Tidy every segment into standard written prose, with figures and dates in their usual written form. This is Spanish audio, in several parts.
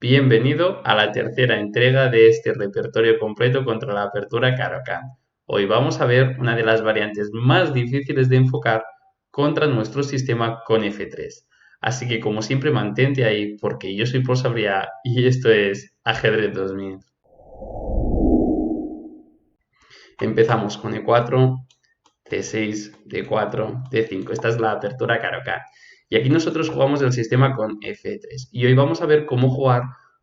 Bienvenido a la tercera entrega de este repertorio completo contra la apertura Caro-Kann. Hoy vamos a ver una de las variantes más difíciles de enfocar contra nuestro sistema con F3. Así que como siempre mantente ahí porque yo soy Paul Sabrià y esto es Ajedrez 2000. Empezamos con E4, C6, D4, D5. Esta es la apertura Caro-Kann. Y aquí nosotros jugamos el sistema con F3. Y hoy vamos a ver cómo jugar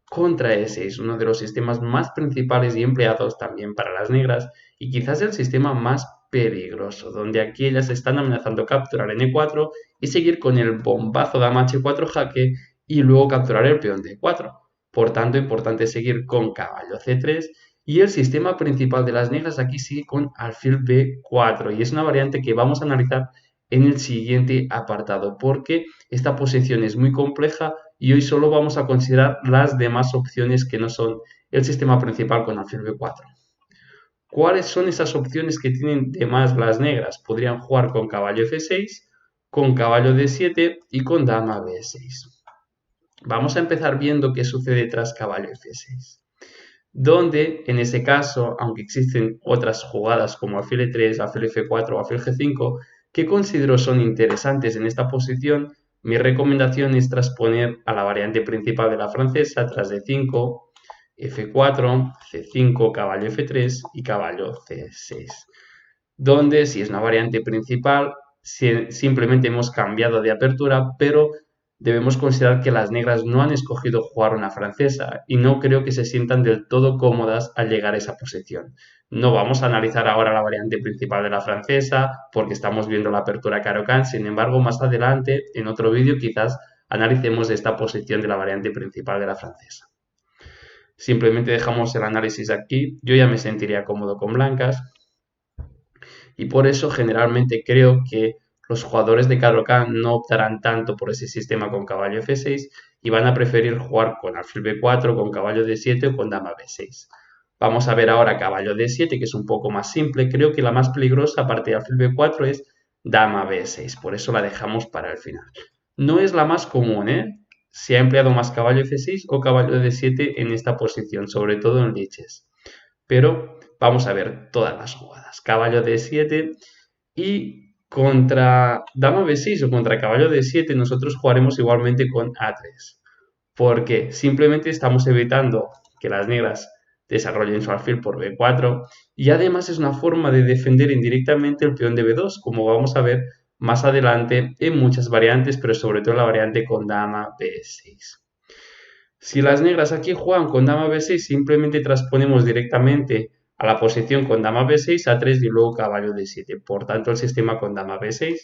contra E6, uno de los sistemas más principales y empleados también para las negras y quizás el sistema más peligroso, donde aquí ellas están amenazando capturar en E4 y seguir con el bombazo dama H4 jaque y luego capturar el peón D4. Por tanto, importante seguir con caballo C3 y el sistema principal de las negras aquí sigue con alfil B4 y es una variante que vamos a analizar en el siguiente apartado porque esta posición es muy compleja y hoy solo vamos a considerar las demás opciones que no son el sistema principal con alfil B4. ¿Cuáles son esas opciones que tienen de más las negras? Podrían jugar con caballo F6, con caballo D7 y con dama B6. Vamos a empezar viendo qué sucede tras caballo F6. Donde, en ese caso, aunque existen otras jugadas como alfil E3, alfil F4 o alfil G5, que considero son interesantes en esta posición, mi recomendación es trasponer a la variante principal de la francesa tras D5, F4, C5, caballo F3 y caballo C6. Donde, si es una variante principal, simplemente hemos cambiado de apertura, pero debemos considerar que las negras no han escogido jugar una francesa y no creo que se sientan del todo cómodas al llegar a esa posición. No vamos a analizar ahora la variante principal de la francesa porque estamos viendo la apertura Caro-Kann, sin embargo más adelante en otro vídeo quizás analicemos esta posición de la variante principal de la francesa. Simplemente dejamos el análisis aquí, yo ya me sentiría cómodo con blancas y por eso generalmente creo que los jugadores de Caro-Kann no optarán tanto por ese sistema con caballo F6 y van a preferir jugar con alfil B4, con caballo D7 o con dama B6. Vamos a ver ahora caballo D7, que es un poco más simple. Creo que la más peligrosa, aparte de alfil B4, es dama B6. Por eso la dejamos para el final. No es la más común, ¿eh? Se ha empleado más caballo F6 o caballo D7 en esta posición, sobre todo en liches. Pero vamos a ver todas las jugadas. Caballo D7 y contra dama B6 o contra caballo D7 nosotros jugaremos igualmente con A3. Porque simplemente estamos evitando que las negras desarrollen su alfil por B4 y además es una forma de defender indirectamente el peón de B2, como vamos a ver más adelante en muchas variantes, pero sobre todo en la variante con dama B6. Si las negras aquí juegan con dama B6, simplemente transponemos directamente a la posición con dama B6, A3 y luego caballo D7. Por tanto, el sistema con dama B6.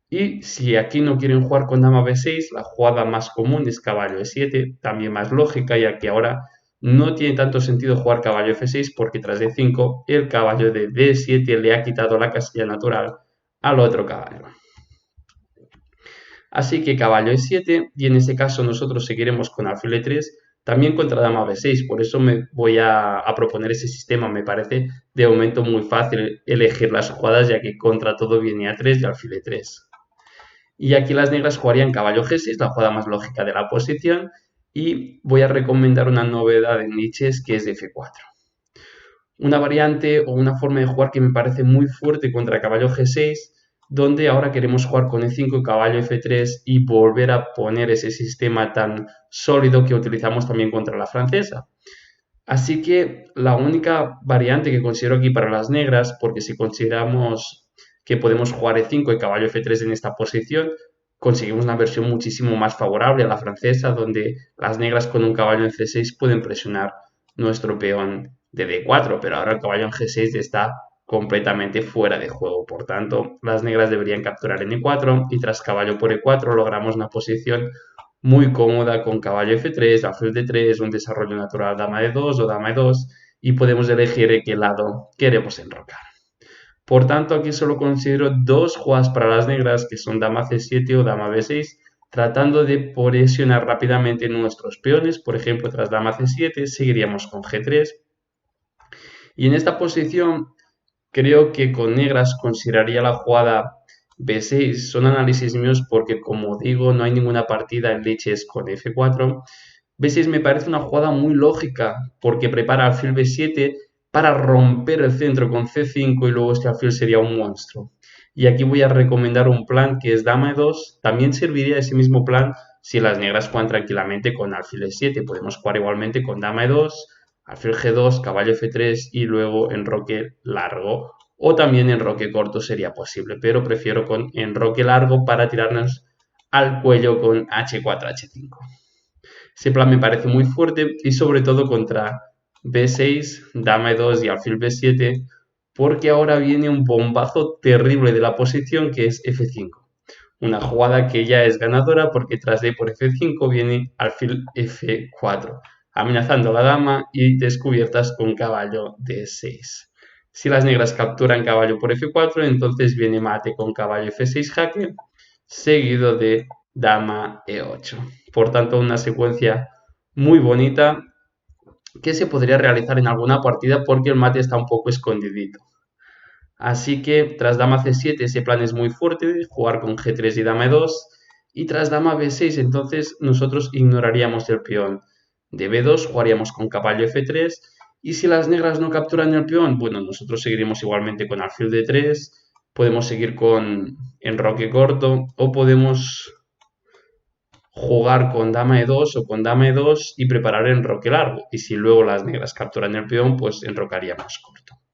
Y si aquí no quieren jugar con dama B6, la jugada más común es caballo E7, también más lógica, ya que ahora no tiene tanto sentido jugar caballo F6 porque tras D5 el caballo de D7 le ha quitado la casilla natural al otro caballo. Así que caballo E7 y en ese caso nosotros seguiremos con alfil E3 también contra dama B6, por eso me voy a proponer ese sistema, me parece de momento muy fácil elegir las jugadas ya que contra todo viene A3 y alfil E3. Y aquí las negras jugarían caballo G6, la jugada más lógica de la posición, y voy a recomendar una novedad en niches que es F4. Una variante o una forma de jugar que me parece muy fuerte contra caballo G6, donde ahora queremos jugar con E5 y caballo F3 y volver a poner ese sistema tan sólido que utilizamos también contra la francesa. Así que la única variante que considero aquí para las negras, porque si consideramos que podemos jugar E5 y caballo F3 en esta posición, conseguimos una versión muchísimo más favorable a la francesa, donde las negras con un caballo en C6 pueden presionar nuestro peón de D4, pero ahora el caballo en G6 está completamente fuera de juego. Por tanto, las negras deberían capturar en E4 y tras caballo por E4 logramos una posición muy cómoda con caballo F3, alfil D3, un desarrollo natural dama E2 o dama E2 y podemos elegir en qué lado queremos enrocar. Por tanto, aquí solo considero dos jugadas para las negras que son dama C7 o dama B6, tratando de presionar rápidamente nuestros peones. Por ejemplo, tras dama C7 seguiríamos con G3. Y en esta posición creo que con negras consideraría la jugada B6. Son análisis míos porque, como digo, no hay ninguna partida en liches con F4. B6 me parece una jugada muy lógica porque prepara alfil B7 para romper el centro con C5 y luego este alfil sería un monstruo. Y aquí voy a recomendar un plan que es dama E2. También serviría ese mismo plan si las negras juegan tranquilamente con alfil E7. Podemos jugar igualmente con dama E2, alfil G2, caballo F3 y luego enroque largo. O también enroque corto sería posible, pero prefiero con enroque largo para tirarnos al cuello con H4, H5. Ese plan me parece muy fuerte y sobre todo contra B6, dama E2 y alfil B7, porque ahora viene un bombazo terrible de la posición que es F5. Una jugada que ya es ganadora porque tras D por F5 viene alfil F4, amenazando a la dama y descubiertas con caballo D6. Si las negras capturan caballo por F4, entonces viene mate con caballo F6 jaque, seguido de dama E8. Por tanto, una secuencia muy bonita que se podría realizar en alguna partida porque el mate está un poco escondidito. Así que tras dama C7 ese plan es muy fuerte, jugar con G3 y dama E2. Y tras dama B6 entonces nosotros ignoraríamos el peón de B2, jugaríamos con caballo F3. Y si las negras no capturan el peón, bueno, nosotros seguiremos igualmente con alfil D3, podemos seguir con enroque corto o podemos jugar con dama E2 o con dama E2 y preparar enroque largo. Y si luego las negras capturan el peón, pues enrocaríamos corto.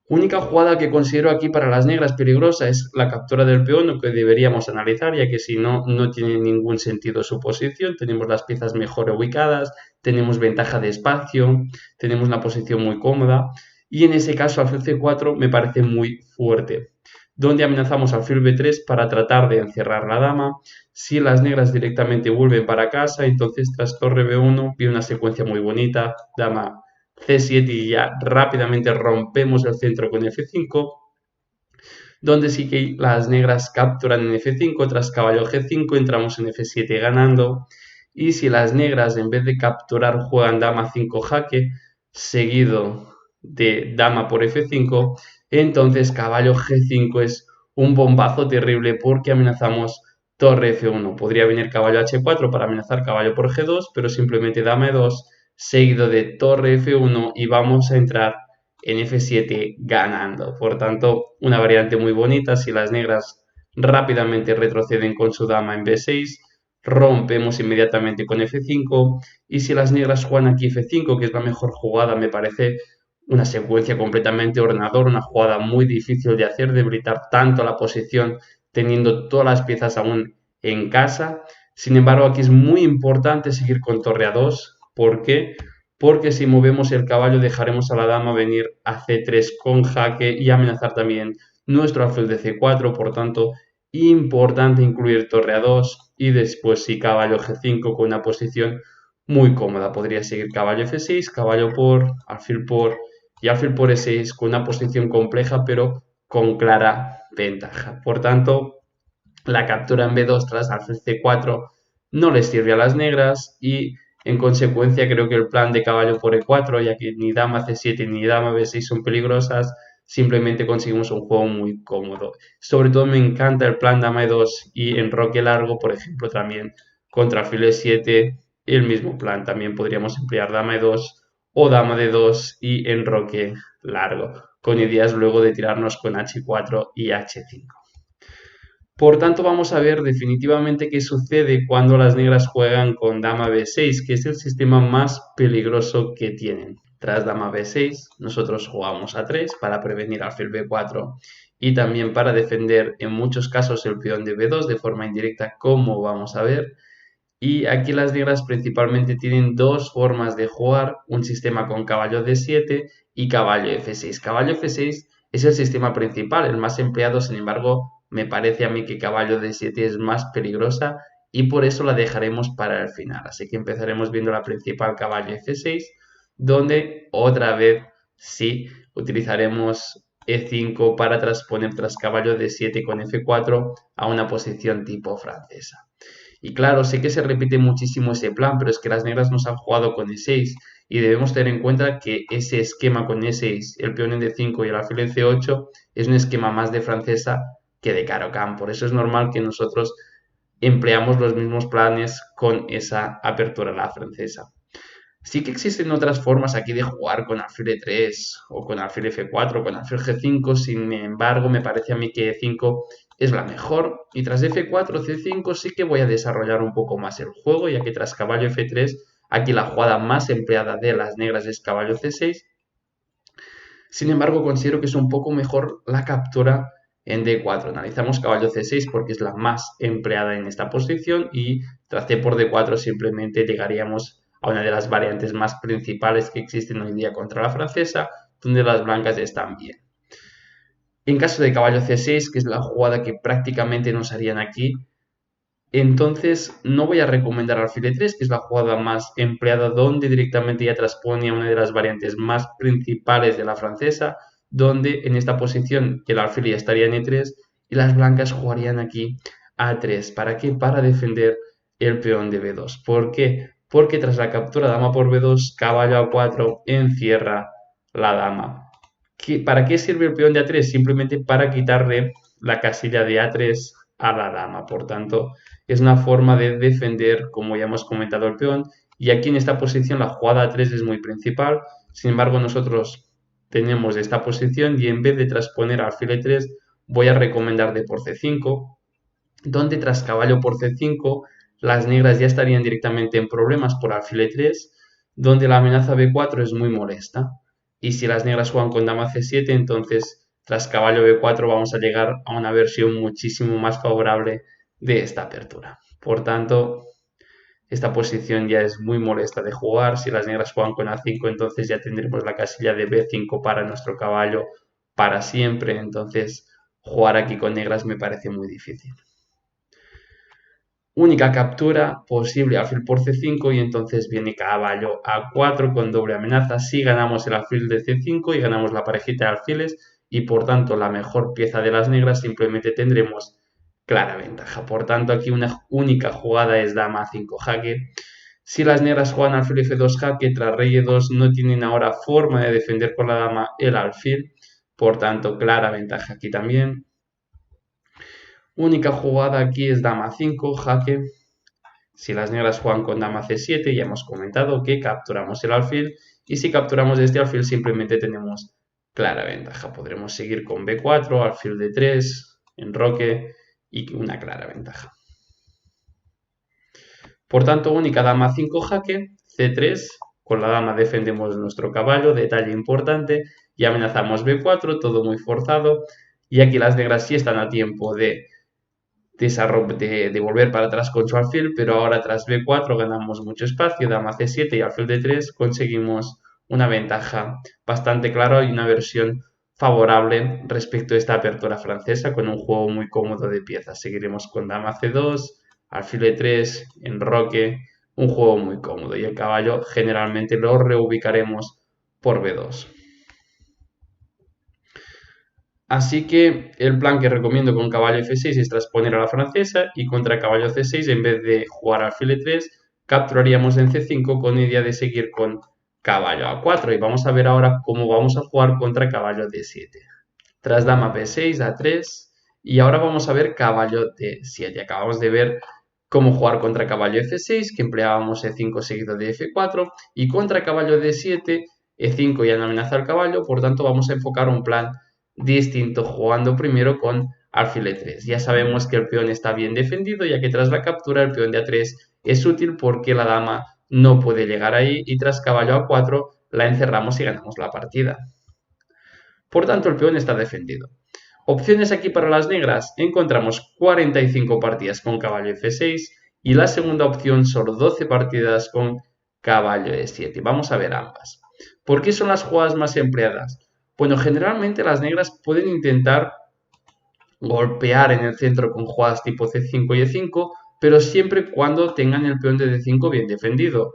Única jugada que considero aquí para las negras peligrosa es la captura del peón, lo que deberíamos analizar, ya que si no, no tiene ningún sentido su posición. Tenemos las piezas mejor ubicadas, tenemos ventaja de espacio, tenemos una posición muy cómoda. Y en ese caso, alfil C4 me parece muy fuerte, donde amenazamos alfil B3 para tratar de encerrar la dama. Si las negras directamente vuelven para casa, entonces tras torre B1 viene una secuencia muy bonita, dama C7 y ya rápidamente rompemos el centro con F5, donde sí que las negras capturan en F5, tras caballo G5 entramos en F7 ganando, y si las negras en vez de capturar juegan dama 5 jaque, seguido de dama por F5, entonces caballo G5 es un bombazo terrible porque amenazamos torre F1. Podría venir caballo H4 para amenazar caballo por G2, pero simplemente dama E2 seguido de torre F1 y vamos a entrar en F7 ganando. Por tanto, una variante muy bonita. Si las negras rápidamente retroceden con su dama en B6, rompemos inmediatamente con F5. Y si las negras juegan aquí F5, que es la mejor jugada, me parece una secuencia completamente ordenadora, una jugada muy difícil de hacer, debilitar tanto la posición teniendo todas las piezas aún en casa. Sin embargo, aquí es muy importante seguir con torre A2. ¿Por qué? Porque si movemos el caballo dejaremos a la dama venir a C3 con jaque y amenazar también nuestro alfil de C4, por tanto, importante incluir torre A2 y después sí caballo G5 con una posición muy cómoda. Podría seguir caballo F6, caballo por, alfil por y alfil por E6 con una posición compleja pero con clara ventaja. Por tanto, la captura en B2 tras alfil C4 no les sirve a las negras y en consecuencia creo que el plan de caballo por E4, ya que ni dama C7 ni dama B6 son peligrosas, simplemente conseguimos un juego muy cómodo. Sobre todo me encanta el plan dama E2 y enroque largo, por ejemplo, también contra alfil E7, el mismo plan. También podríamos emplear dama E2 o dama D2 y enroque largo, con ideas luego de tirarnos con H4 y H5. Por tanto, vamos a ver definitivamente qué sucede cuando las negras juegan con dama B6, que es el sistema más peligroso que tienen. Tras dama B6, nosotros jugamos A3 para prevenir alfil B4 y también para defender en muchos casos el peón de B2 de forma indirecta, como vamos a ver. Y aquí las negras principalmente tienen dos formas de jugar, un sistema con caballo D7 y caballo F6. Caballo F6 es el sistema principal, el más empleado, sin embargo, me parece a mí que caballo D7 es más peligrosa y por eso la dejaremos para el final. Así que empezaremos viendo la principal caballo F6, donde otra vez sí utilizaremos E5 para transponer tras caballo D7 con F4 a una posición tipo francesa. Y claro, sé que se repite muchísimo ese plan, pero es que las negras nos han jugado con E6 y debemos tener en cuenta que ese esquema con E6, el peón en D5 y el alfil en C8 es un esquema más de francesa que de Caro-Kann. Por eso es normal que nosotros empleamos los mismos planes con esa apertura a la francesa. Sí que existen otras formas aquí de jugar con alfil E3 o con alfil F4 o con alfil G5, sin embargo me parece a mí que E5 es la mejor y tras F4, C5 sí que voy a desarrollar un poco más el juego, ya que tras caballo F3 aquí la jugada más empleada de las negras es caballo C6. Sin embargo, considero que es un poco mejor la captura en D4. Analizamos caballo C6 porque es la más empleada en esta posición y tras C por D4 simplemente llegaríamos a una de las variantes más principales que existen hoy día contra la francesa, donde las blancas están bien. En caso de caballo C6, que es la jugada que prácticamente nos harían aquí, entonces no voy a recomendar alfil E3, que es la jugada más empleada, donde directamente ya transpone a una de las variantes más principales de la francesa, donde en esta posición el alfil ya estaría en E3 y las blancas jugarían aquí A3. ¿Para qué? Para defender el peón de B2. ¿Por qué? Porque tras la captura dama por B2, caballo A4 encierra la dama. ¿Para qué sirve el peón de A3? Simplemente para quitarle la casilla de A3 a la dama. Por tanto, es una forma de defender, como ya hemos comentado, el peón. Y aquí en esta posición la jugada A3 es muy principal. Sin embargo, nosotros tenemos esta posición y en vez de transponer alfil E3, voy a recomendar D por C5, donde tras caballo por C5 las negras ya estarían directamente en problemas por alfil E3, donde la amenaza B4 es muy molesta. Y si las negras juegan con dama C7, entonces tras caballo B4 vamos a llegar a una versión muchísimo más favorable de esta apertura. Por tanto, esta posición ya es muy molesta de jugar. Si las negras juegan con A5, entonces ya tendremos la casilla de B5 para nuestro caballo para siempre. Entonces, jugar aquí con negras me parece muy difícil. Única captura posible alfil por C5 y entonces viene caballo A4 con doble amenaza. Si ganamos el alfil de C5 y ganamos la parejita de alfiles y por tanto la mejor pieza de las negras, simplemente tendremos clara ventaja. Por tanto, aquí una única jugada es dama A5 jaque. Si las negras juegan alfil F2 jaque, tras rey E2 no tienen ahora forma de defender con la dama el alfil. Por tanto, clara ventaja aquí también. Única jugada aquí es dama 5 jaque. Si las negras juegan con dama C7, ya hemos comentado que capturamos el alfil. Y si capturamos este alfil, simplemente tenemos clara ventaja. Podremos seguir con B4, alfil D3, enroque y una clara ventaja. Por tanto, única dama 5 jaque, C3. Con la dama defendemos nuestro caballo, detalle importante. Y amenazamos B4, todo muy forzado. Y aquí las negras sí están a tiempo de volver para atrás con su alfil, pero ahora tras B4 ganamos mucho espacio, dama C7 y alfil D3 conseguimos una ventaja bastante clara y una versión favorable respecto a esta apertura francesa con un juego muy cómodo de piezas. Seguiremos con dama C2, alfil E3, enroque, un juego muy cómodo y el caballo generalmente lo reubicaremos por B2. Así que el plan que recomiendo con caballo F6 es transponer a la francesa y contra caballo C6 en vez de jugar alfil E3 capturaríamos en C5 con idea de seguir con caballo A4 y vamos a ver ahora cómo vamos a jugar contra caballo D7. Tras dama B6, A3 y ahora vamos a ver caballo D7. Acabamos de ver cómo jugar contra caballo F6 que empleábamos E5 seguido de F4 y contra caballo D7 E5 ya no amenaza al caballo, por tanto vamos a enfocar un plan distinto jugando primero con alfil E3. Ya sabemos que el peón está bien defendido, ya que tras la captura el peón de A3 es útil porque la dama no puede llegar ahí y tras caballo A4 la encerramos y ganamos la partida. Por tanto, el peón está defendido. Opciones aquí para las negras. Encontramos 45 partidas con caballo F6 y la segunda opción solo 12 partidas con caballo E7. Vamos a ver ambas. ¿Por qué son las jugadas más empleadas? Bueno, generalmente las negras pueden intentar golpear en el centro con jugadas tipo C5 y E5, pero siempre cuando tengan el peón de D5 bien defendido.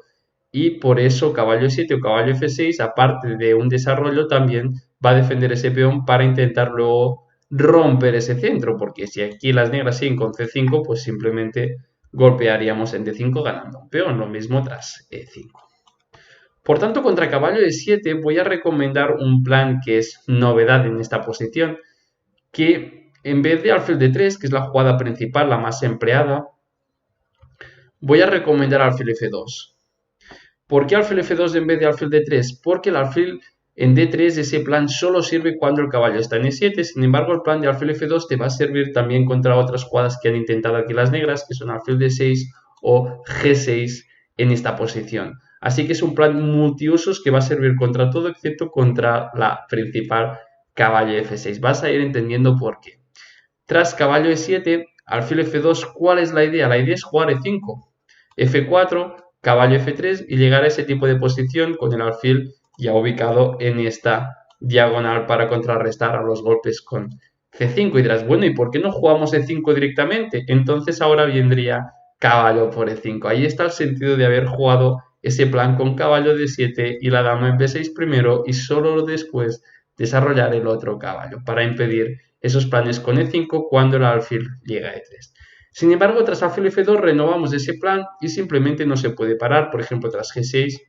Y por eso caballo E7 o caballo F6, aparte de un desarrollo, también va a defender ese peón para intentar luego romper ese centro, porque si aquí las negras siguen con C5, pues simplemente golpearíamos en D5 ganando un peón, lo mismo tras E5. Por tanto, contra caballo E7 voy a recomendar un plan que es novedad en esta posición, que en vez de alfil D3, que es la jugada principal, la más empleada, voy a recomendar alfil F2. ¿Por qué alfil F2 en vez de alfil D3? Porque el alfil en D3 ese plan solo sirve cuando el caballo está en E7, sin embargo el plan de alfil F2 te va a servir también contra otras jugadas que han intentado aquí las negras, que son alfil D6 o G6 en esta posición. Así que es un plan multiusos que va a servir contra todo excepto contra la principal caballo F6. Vas a ir entendiendo por qué. Tras caballo E7, alfil F2, ¿cuál es la idea? La idea es jugar E5, F4, caballo F3 y llegar a ese tipo de posición con el alfil ya ubicado en esta diagonal para contrarrestar a los golpes con C5. Y dirás, bueno, ¿y por qué no jugamos E5 directamente? Entonces ahora vendría caballo por E5. Ahí está el sentido de haber jugado ese plan con caballo D7 y la dama en B6 primero y solo después desarrollar el otro caballo para impedir esos planes con E5 cuando el alfil llega a E3. Sin embargo, tras alfil F2 renovamos ese plan y simplemente no se puede parar. Por ejemplo, tras G6,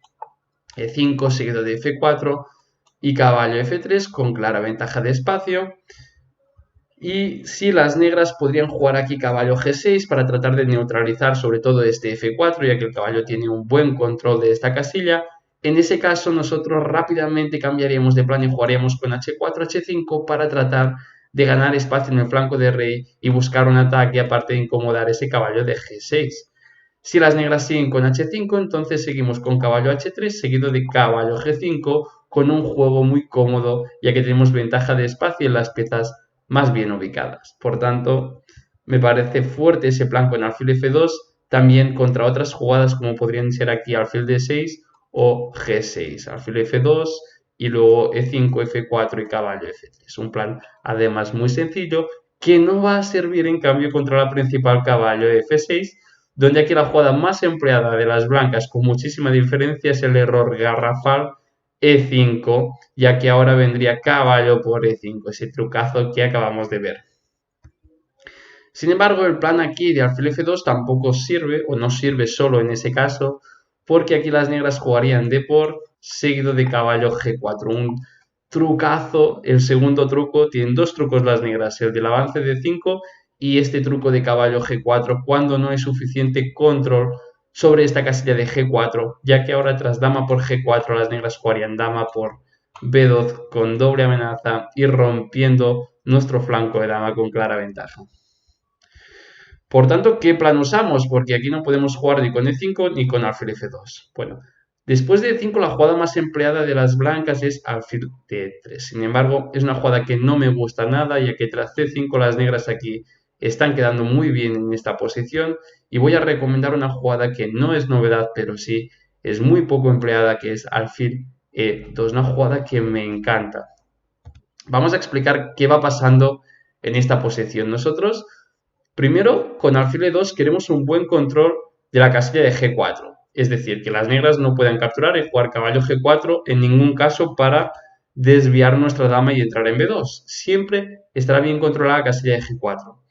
E5 seguido de F4 y caballo F3 con clara ventaja de espacio. Y si las negras podrían jugar aquí caballo G6 para tratar de neutralizar sobre todo este F4, ya que el caballo tiene un buen control de esta casilla. En ese caso nosotros rápidamente cambiaríamos de plan y jugaríamos con H4, H5 para tratar de ganar espacio en el flanco de rey y buscar un ataque aparte de incomodar ese caballo de G6. Si las negras siguen con H5, entonces seguimos con caballo H3 seguido de caballo G5 con un juego muy cómodo ya que tenemos ventaja de espacio en las piezas más bien ubicadas. Por tanto, me parece fuerte ese plan con alfil F2 también contra otras jugadas como podrían ser aquí alfil D6 o G6, alfil F2 y luego E5, F4 y caballo F3. Un plan además muy sencillo que no va a servir en cambio contra la principal caballo F6, donde aquí la jugada más empleada de las blancas con muchísima diferencia es el error garrafal E5, ya que ahora vendría caballo por E5, ese trucazo que acabamos de ver. Sin embargo, el plan aquí de alfil F2 tampoco sirve, o no sirve solo en ese caso, porque aquí las negras jugarían d por seguido de caballo G4. Un trucazo, el segundo truco, tienen dos trucos las negras, el del avance de 5 y este truco de caballo G4 cuando no hay suficiente control sobre esta casilla de G4, ya que ahora tras dama por G4 las negras jugarían dama por B2 con doble amenaza y rompiendo nuestro flanco de dama con clara ventaja. Por tanto, ¿qué plan usamos? Porque aquí no podemos jugar ni con E5 ni con alfil F2. Bueno, después de E5 la jugada más empleada de las blancas es alfil D3. Sin embargo, es una jugada que no me gusta nada, ya que tras C5 las negras aquí están quedando muy bien en esta posición y voy a recomendar una jugada que no es novedad, pero sí es muy poco empleada, que es alfil E2, una jugada que me encanta. Vamos a explicar qué va pasando en esta posición. Nosotros, primero, con alfil E2 queremos un buen control de la casilla de G4, es decir, que las negras no puedan capturar y jugar caballo G4 en ningún caso para desviar nuestra dama y entrar en B2. Siempre estará bien controlada la casilla de G4.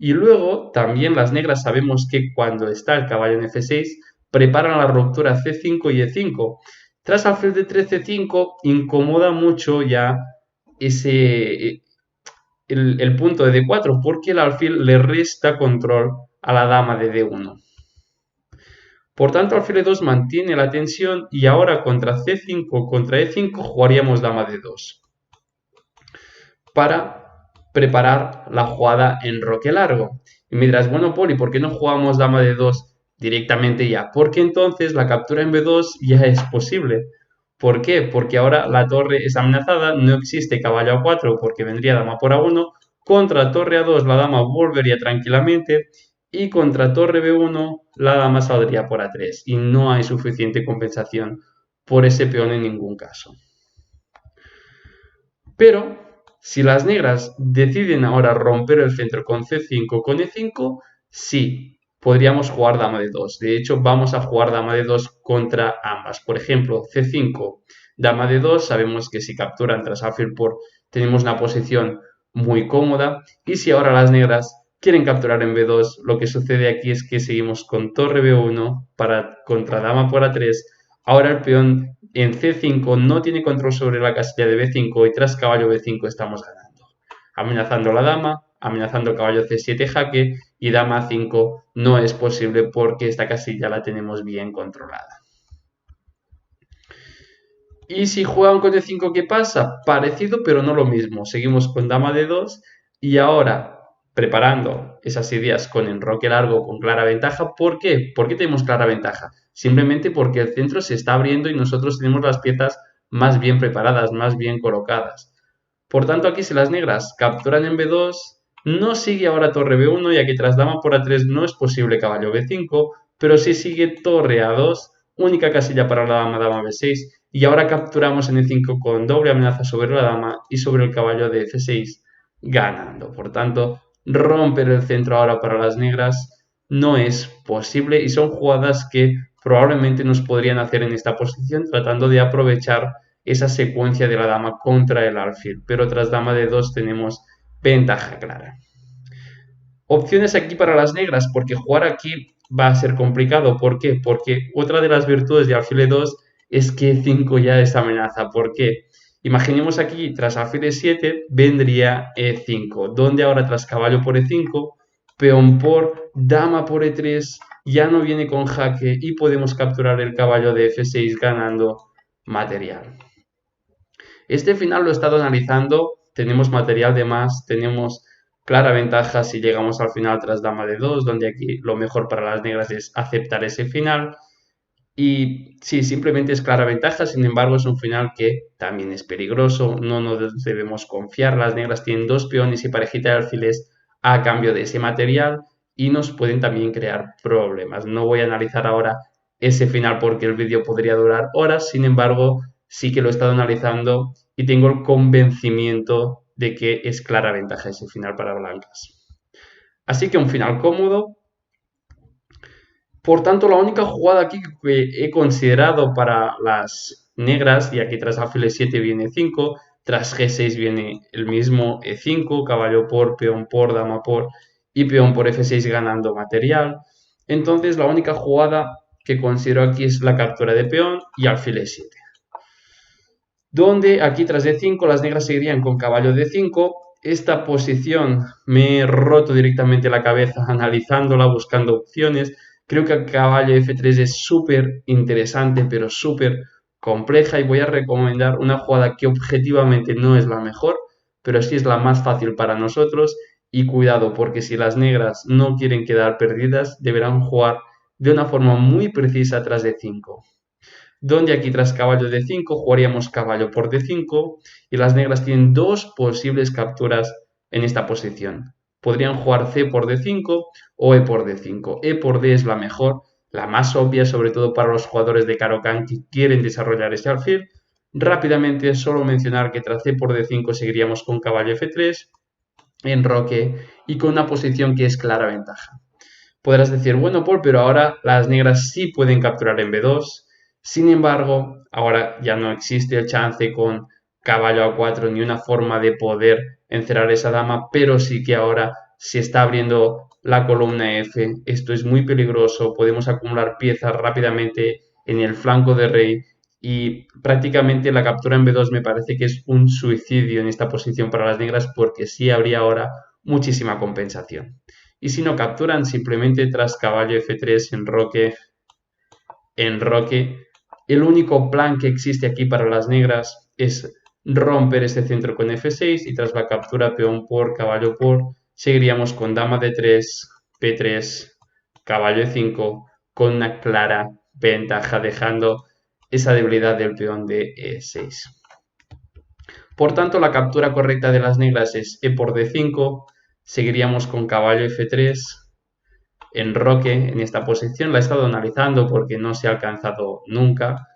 Y luego también las negras sabemos que cuando está el caballo en F6 preparan la ruptura C5 y E5. Tras alfil D3 C5 incomoda mucho ya el punto de D4 porque el alfil le resta control a la dama de D1. Por tanto, alfil E2 mantiene la tensión y ahora contra C5, contra E5 jugaríamos dama D2 para preparar la jugada en roque largo. Y me dirás, bueno, Poli, ¿por qué no jugamos dama D2 directamente ya? Porque entonces la captura en B2 ya es posible. ¿Por qué? Porque ahora la torre es amenazada, no existe caballo A4 porque vendría dama por A1, contra torre A2 la dama volvería tranquilamente y contra torre B1 la dama saldría por A3 y no hay suficiente compensación por ese peón en ningún caso. Pero si las negras deciden ahora romper el centro con C5 con E5, sí, podríamos jugar dama de 2. De hecho, vamos a jugar dama de 2 contra ambas. Por ejemplo, C5, dama de 2, sabemos que si capturan tras alfil por tenemos una posición muy cómoda. Y si ahora las negras quieren capturar en B2, lo que sucede aquí es que seguimos con torre B1 contra dama por A3. Ahora el peón en C5 no tiene control sobre la casilla de B5 y tras caballo B5 estamos ganando. Amenazando la dama, amenazando caballo C7 jaque y dama A5 no es posible porque esta casilla la tenemos bien controlada. Y si juegan con E5, ¿qué pasa? Parecido, pero no lo mismo. Seguimos con dama D2 y ahora preparando esas ideas con enroque largo con clara ventaja. ¿Por qué? ¿Por qué tenemos clara ventaja? Simplemente porque el centro se está abriendo y nosotros tenemos las piezas más bien preparadas, más bien colocadas. Por tanto, aquí si las negras capturan en B2, no sigue ahora torre B1, ya que tras dama por A3 no es posible caballo B5, pero sí sigue torre A2, única casilla para la dama B6, y ahora capturamos en E5 con doble amenaza sobre la dama y sobre el caballo de F6, ganando. Por tanto, romper el centro ahora para las negras no es posible y son jugadas que probablemente nos podrían hacer en esta posición tratando de aprovechar esa secuencia de la dama contra el alfil, pero tras dama de 2 tenemos ventaja clara. Opciones aquí para las negras, porque jugar aquí va a ser complicado. ¿Por qué? Porque otra de las virtudes de alfil E2 es que E5 ya es amenaza. ¿Por qué? Imaginemos aquí, tras alfil E7, vendría E5, donde ahora tras caballo por E5, peón por, dama por E3, ya no viene con jaque y podemos capturar el caballo de F6 ganando material. Este final lo he estado analizando, tenemos material de más, tenemos clara ventaja si llegamos al final tras dama de 2, donde aquí lo mejor para las negras es aceptar ese final. Y sí, simplemente es clara ventaja, sin embargo es un final que también es peligroso, no nos debemos confiar, las negras tienen dos peones y parejita de alfiles a cambio de ese material y nos pueden también crear problemas. No voy a analizar ahora ese final porque el vídeo podría durar horas, sin embargo sí que lo he estado analizando y tengo el convencimiento de que es clara ventaja ese final para blancas. Así que un final cómodo. Por tanto, la única jugada aquí que he considerado para las negras, y aquí tras alfil E7 viene 5, tras G6 viene el mismo E5, caballo por, dama por y peón por F6 ganando material. Entonces, la única jugada que considero aquí es la captura de peón y alfil E7. Donde aquí tras D5 las negras seguirían con caballo D5. Esta posición me he roto directamente la cabeza analizándola, buscando opciones. Creo que el caballo F3 es súper interesante, pero súper compleja y voy a recomendar una jugada que objetivamente no es la mejor, pero sí es la más fácil para nosotros. Y cuidado, porque si las negras no quieren quedar perdidas, deberán jugar de una forma muy precisa tras D5. Donde aquí tras caballo D5 jugaríamos caballo por D5 y las negras tienen dos posibles capturas en esta posición. Podrían jugar C por D5 o E por D5. E por D es la mejor, la más obvia, sobre todo para los jugadores de Caro-Kann que quieren desarrollar ese alfil. Rápidamente solo mencionar que tras C por D5 seguiríamos con caballo F3, enroque y con una posición que es clara ventaja. Podrás decir, bueno, Paul, pero ahora las negras sí pueden capturar en B2. Sin embargo, ahora ya no existe el chance con caballo A4 ni una forma de poder encerrar esa dama, pero sí que ahora se está abriendo la columna F. Esto es muy peligroso, podemos acumular piezas rápidamente en el flanco de rey y prácticamente la captura en B2 me parece que es un suicidio en esta posición para las negras porque sí habría ahora muchísima compensación. Y si no capturan, simplemente tras caballo F3, enroque. El único plan que existe aquí para las negras es romper este centro con F6 y tras la captura peón por, caballo por, seguiríamos con dama D3, P3, caballo E5 con una clara ventaja, dejando esa debilidad del peón de E6. Por tanto, la captura correcta de las negras es E por D5, seguiríamos con caballo F3, enroque en esta posición, la he estado analizando porque no se ha alcanzado nunca,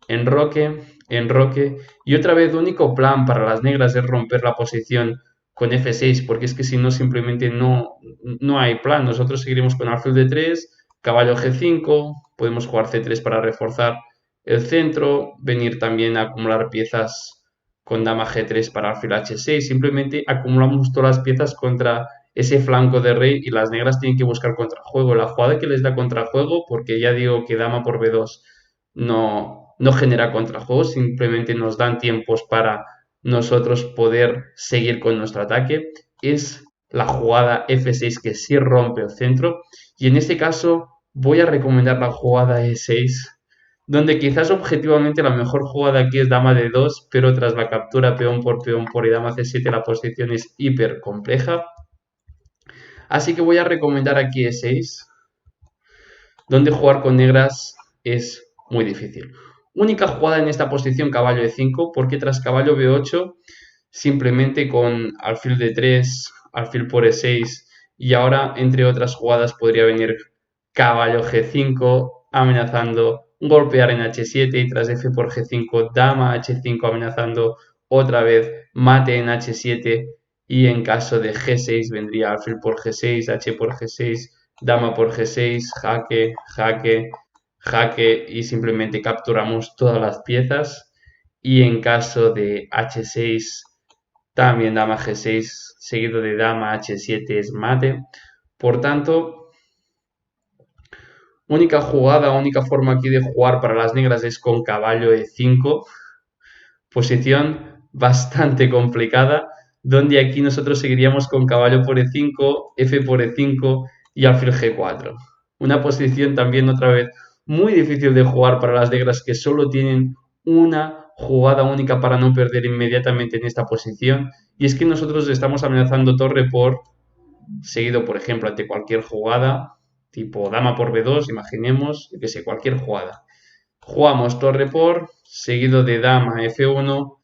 enroque, enroque, y otra vez el único plan para las negras es romper la posición con F6, porque es que si no simplemente no hay plan, nosotros seguiremos con alfil D3, caballo G5, podemos jugar C3 para reforzar el centro, venir también a acumular piezas con dama G3 para alfil H6, simplemente acumulamos todas las piezas contra ese flanco de rey y las negras tienen que buscar contrajuego. La jugada que les da contrajuego, porque ya digo que dama por B2 no genera contrajuego, simplemente nos dan tiempos para nosotros poder seguir con nuestro ataque, es la jugada F6 que sí rompe el centro. Y en este caso voy a recomendar la jugada E6, donde quizás objetivamente la mejor jugada aquí es dama D2, pero tras la captura peón por y dama C7 la posición es hiper compleja. Así que voy a recomendar aquí E6, donde jugar con negras es muy difícil. Única jugada en esta posición caballo E5, porque tras caballo B8, simplemente con alfil D3, alfil por E6, y ahora, entre otras jugadas, podría venir caballo G5, amenazando golpear en H7 y tras F por G5, dama H5 amenazando otra vez mate en H7 y en caso de G6 vendría alfil por G6, H por G6, dama por G6, jaque, jaque, jaque y simplemente capturamos todas las piezas y en caso de H6 también dama G6 seguido de dama H7 es mate. Por tanto, única jugada, única forma aquí de jugar para las negras es con caballo E5, posición bastante complicada, donde aquí nosotros seguiríamos con caballo por E5, F por E5 y alfil G4. Una posición también otra vez muy difícil de jugar para las negras que solo tienen una jugada única para no perder inmediatamente en esta posición, y es que nosotros estamos amenazando torre por, seguido por ejemplo ante cualquier jugada, tipo dama por B2, imaginemos, que sé, cualquier jugada. Jugamos torre por, seguido de dama F1,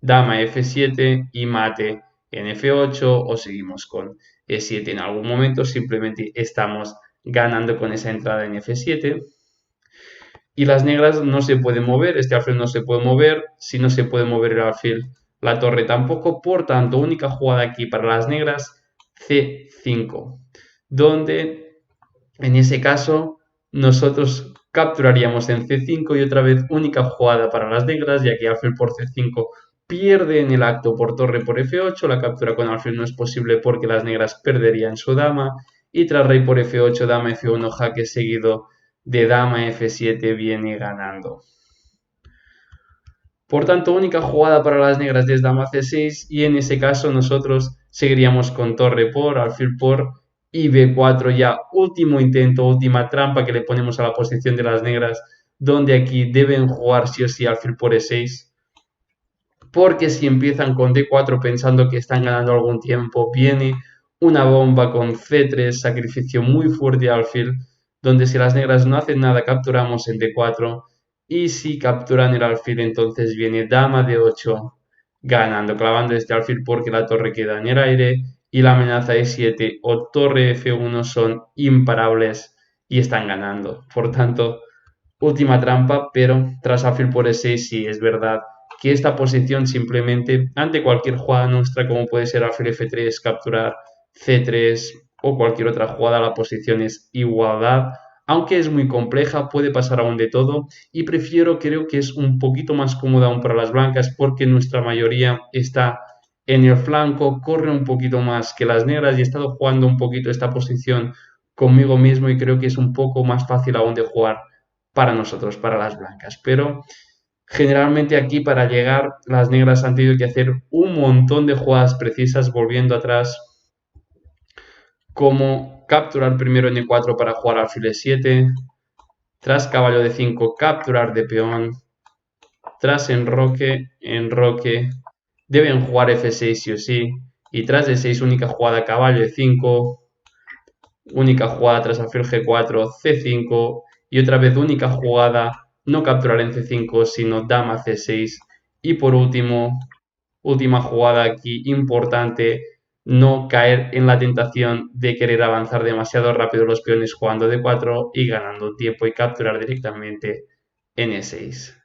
dama F7 y mate en F8 o seguimos con E7 en algún momento, simplemente estamos ganando con esa entrada en F7. Y las negras no se pueden mover, este alfil no se puede mover, si no se puede mover el alfil, la torre tampoco, por tanto, única jugada aquí para las negras, C5, donde en ese caso nosotros capturaríamos en C5 y otra vez única jugada para las negras, ya que alfil por C5 pierde en el acto por torre por F8, la captura con alfil no es posible porque las negras perderían su dama, y tras rey por F8, dama F1, jaque seguido de dama F7 viene ganando. Por tanto, única jugada para las negras es dama C6 y en ese caso nosotros seguiríamos con torre por, alfil por y B4 ya último intento, última trampa que le ponemos a la posición de las negras, donde aquí deben jugar sí o sí alfil por E6, porque si empiezan con D4 pensando que están ganando algún tiempo, viene una bomba con C3, sacrificio muy fuerte al alfil, donde si las negras no hacen nada capturamos en D4 y si capturan el alfil entonces viene dama D8 ganando, clavando este alfil porque la torre queda en el aire y la amenaza E7 o torre F1 son imparables y están ganando. Por tanto, última trampa, pero tras alfil por E6 sí es verdad que esta posición simplemente ante cualquier jugada nuestra como puede ser alfil F3, capturar C3 o cualquier otra jugada la posición es igualdad, aunque es muy compleja, puede pasar aún de todo y creo que es un poquito más cómoda aún para las blancas porque nuestra mayoría está en el flanco, corre un poquito más que las negras y he estado jugando un poquito esta posición conmigo mismo y creo que es un poco más fácil aún de jugar para nosotros, para las blancas, pero generalmente aquí para llegar las negras han tenido que hacer un montón de jugadas precisas volviendo atrás, como capturar primero en E4 para jugar alfil E7, tras caballo D5 capturar de peón, tras enroque, deben jugar F6 sí o sí, y tras D6 única jugada caballo E5, única jugada tras alfil G4, C5 y otra vez única jugada no capturar en C5 sino dama C6 y por último, última jugada aquí importante, no caer en la tentación de querer avanzar demasiado rápido los peones jugando D4 y ganando tiempo y capturar directamente en E6.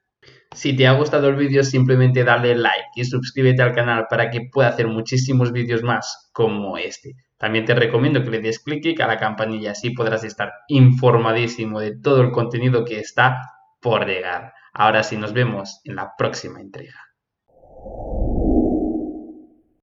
Si te ha gustado el vídeo simplemente dale like y suscríbete al canal para que pueda hacer muchísimos vídeos más como este. También te recomiendo que le des clic a la campanilla, así podrás estar informadísimo de todo el contenido que está por llegar. Ahora sí, nos vemos en la próxima entrega.